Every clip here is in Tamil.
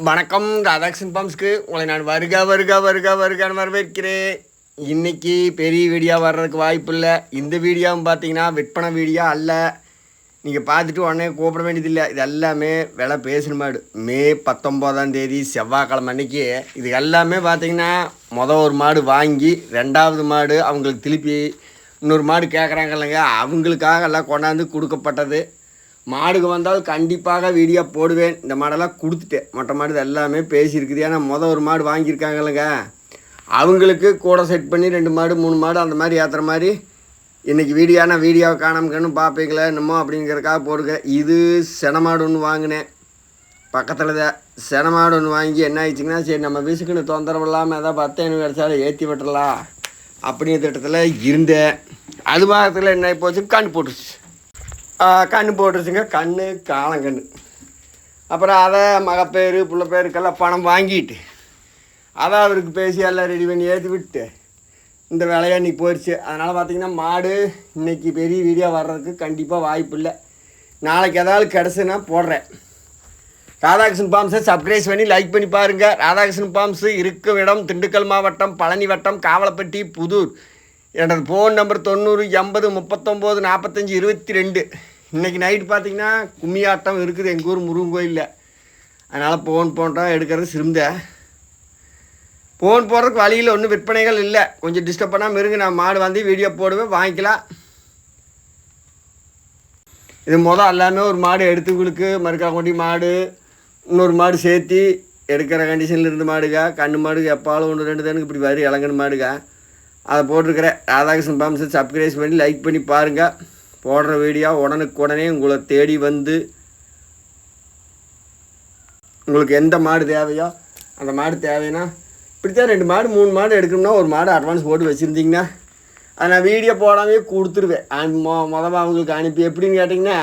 வணக்கம். ராதாகிருஷ்ணன் பாம்ஸ்க்கு உங்களை நான் வருகான்னு வரவேற்கிறேன். இன்றைக்கி பெரிய வீடியோ வர்றதுக்கு வாய்ப்பு இல்லை. இந்த வீடியோவும் பார்த்தீங்கன்னா விற்பனை வீடியோ அல்ல. நீங்கள் பார்த்துட்டு உடனே கூப்பிட வேண்டியதில்லை. இது எல்லாமே விலை பேசுகிற மாடு. மே 19 செவ்வாய்க்கிழமை அன்றைக்கி இது எல்லாமே பார்த்தீங்கன்னா ஒரு மாடு வாங்கி ரெண்டாவது மாடு அவங்களுக்கு திருப்பி இன்னொரு மாடு கேட்குறாங்க இல்லைங்க, அவங்களுக்காக எல்லாம் கொண்டாந்து கொடுக்கப்பட்டது. மாடுக்கு வந்தால் கண்டிப்பாக வீடியோ போடுவேன். இந்த மாடெல்லாம் கொடுத்துட்டேன். மற்ற மாடு எல்லாமே பேசியிருக்குது. ஏன்னா ஒரு மாடு வாங்கியிருக்காங்க இல்லைங்க, அவங்களுக்கு கூட செட் பண்ணி 2 மாடு 3 மாடு அந்த மாதிரி ஏற்றுற மாதிரி இன்றைக்கி வீடியோவை காணாமக்கன்னு பார்ப்பீங்களே என்னமோ அப்படிங்கிறக்காக போடுங்க. இது செனமாடு ஒன்று வாங்கினேன் பக்கத்தில் தான். செனமாடு ஒன்று வாங்கி என்ன ஆயிடுச்சுங்கன்னா, சரி நம்ம விசுக்குன்னு தொந்தரவு இல்லாமல் ஏதாவது 10 கிடச்சாலும் ஏற்றி விட்டுறலாம் அப்படிங்கிற திட்டத்தில் இருந்தேன். அது பாகத்தில் என்ன ஆகி போச்சு, கண்ணு போட்டுருச்சுங்க. காலங்கன்று. அப்புறம் அதை மகப்பேர் பிள்ளை பேருக்கெல்லாம் பணம் வாங்கிட்டு அதை அவருக்கு பேசி எல்லாம் ரெடி பண்ணி ஏற்றி விட்டு இந்த வேலையாக இன்றைக்கி போயிடுச்சு. அதனால் பார்த்திங்கன்னா மாடு இன்றைக்கி பெரிய வீடியோ வர்றதுக்கு கண்டிப்பாக வாய்ப்பு இல்லை. நாளைக்கு ஏதாவது கிடச்சுன்னா போடுறேன். ராதாகிருஷ்ணன் பாம்ஸை சப்ஸ்கிரைப் பண்ணி லைக் பண்ணி பாருங்கள். ராதாகிருஷ்ணன் பாம்ஸு இருக்கும் இடம் திண்டுக்கல் மாவட்டம், பழனி வட்டம், காவலப்பட்டி, புதூர். எனது ஃபோன் நம்பர் 90 80 39 45 22. இன்றைக்கி நைட்டு பார்த்திங்கன்னா கும்மியாட்டம் இருக்குது எங்கள் ஊர் முருகன் கோயிலில். அதனால் ஃபோன் எடுக்கிறது சிறுந்தேன். ஃபோன் போடுறதுக்கு வழியில் ஒன்றும் விற்பனைகள் இல்லை. கொஞ்சம் டிஸ்டர்ப் பண்ணாமல் இருங்க. நான் மாடு வந்து வீடியோ போடுவேன், வாங்கிக்கலாம். இது எல்லாமே ஒரு மாடு எடுத்துங்களுக்கு மறுக்காக்கொண்டி மாடு இன்னொரு மாடு சேர்த்தி எடுக்கிற கண்டிஷனில் இருந்து மாடுங்க. கண்ணு மாடு எப்பாலும் 1 2 தானுக்கு இப்படி வரி இளங்கன்னு மாடுங்க. அதை போட்டிருக்கிறேன். ராதாகிருஷ்ணன் பாம்ஸை சப்ஸ்கிரைப் பண்ணி லைக் பண்ணி பாருங்கள். போடுற வீடியோ உடனே உங்களை தேடி வந்து உங்களுக்கு எந்த மாடு தேவையோ அந்த மாடு தேவைன்னா இப்படித்தான் 2 மாடு 3 மாடு எடுக்கணும்னா ஒரு மாடு அட்வான்ஸ் போட்டு வச்சுருந்தீங்கன்னா அதை நான் வீடியோ போடாமே கொடுத்துருவேன். மொதல் அவங்களுக்கு அனுப்பி. எப்படின்னு கேட்டிங்கன்னா,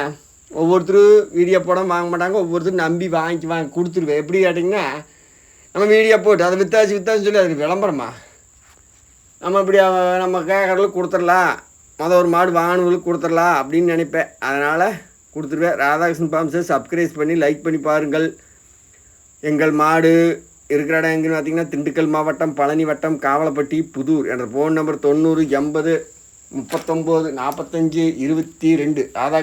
ஒவ்வொருத்தரும் வீடியோ போடாமல் வாங்க மாட்டாங்க. ஒவ்வொருத்தரும் நம்பி வாங்கி கொடுத்துருவேன். எப்படி கேட்டிங்கன்னா, நம்ம வீடியோ போட்டு அதை வித்தாச்சு சொல்லி அதுக்கு விளம்பரமா நம்ம இப்படி நம்ம கேட்குறதுக்கு கொடுத்துடலாம், ஒரு மாடு வாங்கினவங்களுக்கு கொடுத்துடலாம் அப்படின்னு நினைப்பேன். அதனால் கொடுத்துருவேன். ராதாகிருஷ்ணன் பாம்ஸை சப்ஸ்கிரைப் பண்ணி லைக் பண்ணி பாருங்கள். எங்கள் மாடு இருக்கிற இடம் எங்கன்னு பார்த்திங்கன்னா திண்டுக்கல் மாவட்டம், பழனி வட்டம், காவலப்பட்டி, புதூர். என்ற ஃபோன் நம்பர் 90 80 39 45 22. ராதாகிருஷ்ணன்